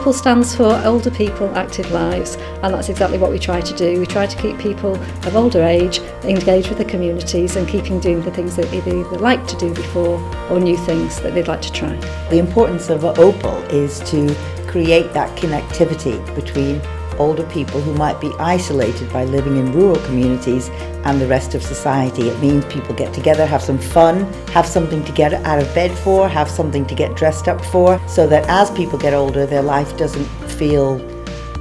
OPAL stands for Older People Active Lives, and that's exactly what we try to do. We try to keep people of older age engaged with the communities and keeping doing the things that they'd either liked to do before or new things that they'd like to try. The importance of OPAL is to create that connectivity between older people who might be isolated by living in rural communities and the rest of society. It means people get together, have some fun, have something to get out of bed for, have something to get dressed up for, so that as people get older, their life doesn't feel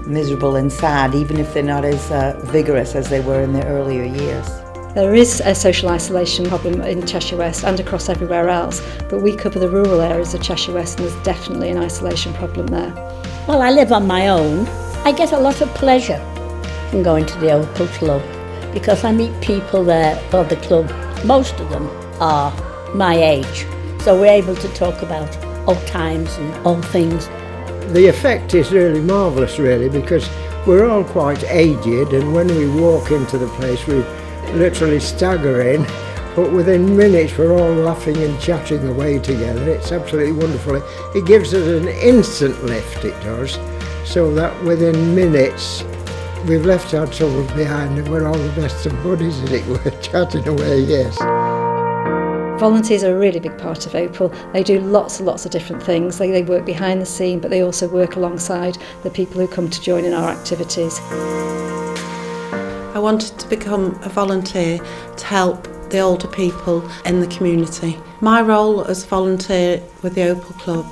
miserable and sad, even if they're not as vigorous as they were in their earlier years. There is a social isolation problem in Cheshire West and across everywhere else, but we cover the rural areas of Cheshire West and there's definitely an isolation problem there. Well, I live on my own. I get a lot of pleasure from going to the OPAL Club because I meet people there for the club. Most of them are my age, so we're able to talk about old times and old things. The effect is really marvellous, really, because we're all quite aged, and when we walk into the place we literally stagger in, but within minutes we're all laughing and chatting away together. It's absolutely wonderful. It gives us an instant lift, it does, so that within minutes we've left our troubles behind and we're all the best of buddies, as it were, chatting away, yes. Volunteers are a really big part of OPAL. They do lots and lots of different things. They work behind the scene, but they also work alongside the people who come to join in our activities. I wanted to become a volunteer to help the older people in the community. My role as a volunteer with the OPAL Club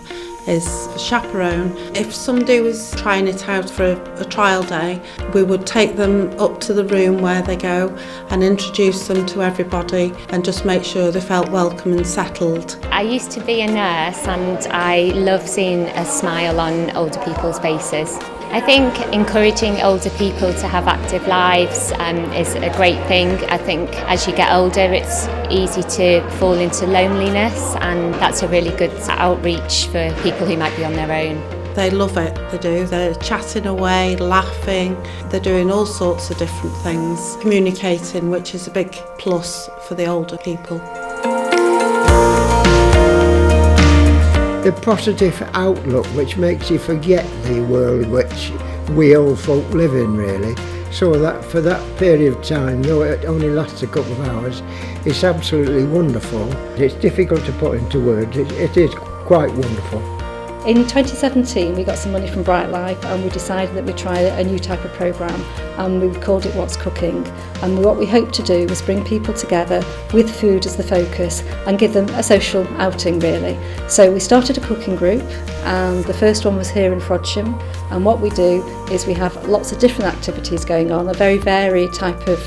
is chaperone. If somebody was trying it out for a trial day, we would take them up to the room where they go and introduce them to everybody and just make sure they felt welcome and settled. I used to be a nurse and I love seeing a smile on older people's faces. I think encouraging older people to have active lives is a great thing. I think as you get older it's easy to fall into loneliness, and that's a really good outreach for people who might be on their own. They love it, they do. They're chatting away, laughing, they're doing all sorts of different things, communicating, which is a big plus for the older people. The positive outlook which makes you forget the world which we old folk live in, really, so that for that period of time, though it only lasts a couple of hours, it's absolutely wonderful. It's difficult to put into words, it is quite wonderful. In 2017 we got some money from Brightlife and we decided that we'd try a new type of programme, and we called it What's Cooking, and what we hoped to do was bring people together with food as the focus and give them a social outing, really. So we started a cooking group, and the first one was here in Frodsham, and what we do is we have lots of different activities going on, a very varied type of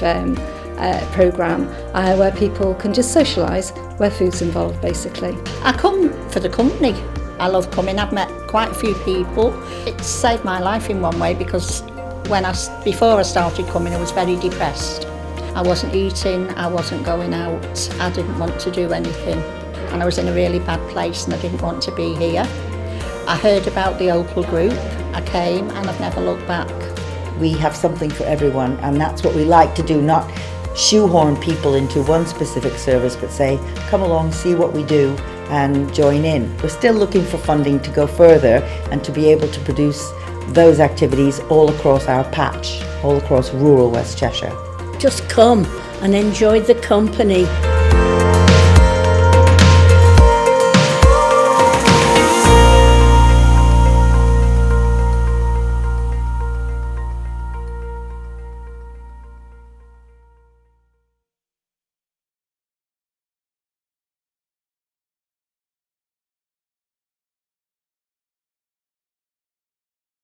programme where people can just socialise, where food's involved basically. I come for the company. I love coming. I've met quite a few people. It's saved my life in one way because before I started coming I was very depressed. I wasn't eating, I wasn't going out, I didn't want to do anything, and I was in a really bad place and I didn't want to be here. I heard about the OPAL group, I came and I've never looked back. We have something for everyone, and that's what we like to do, not shoehorn people into one specific service, but say, come along, see what we do and join in. We're still looking for funding to go further and to be able to produce those activities all across our patch, all across rural West Cheshire. Just come and enjoy the company.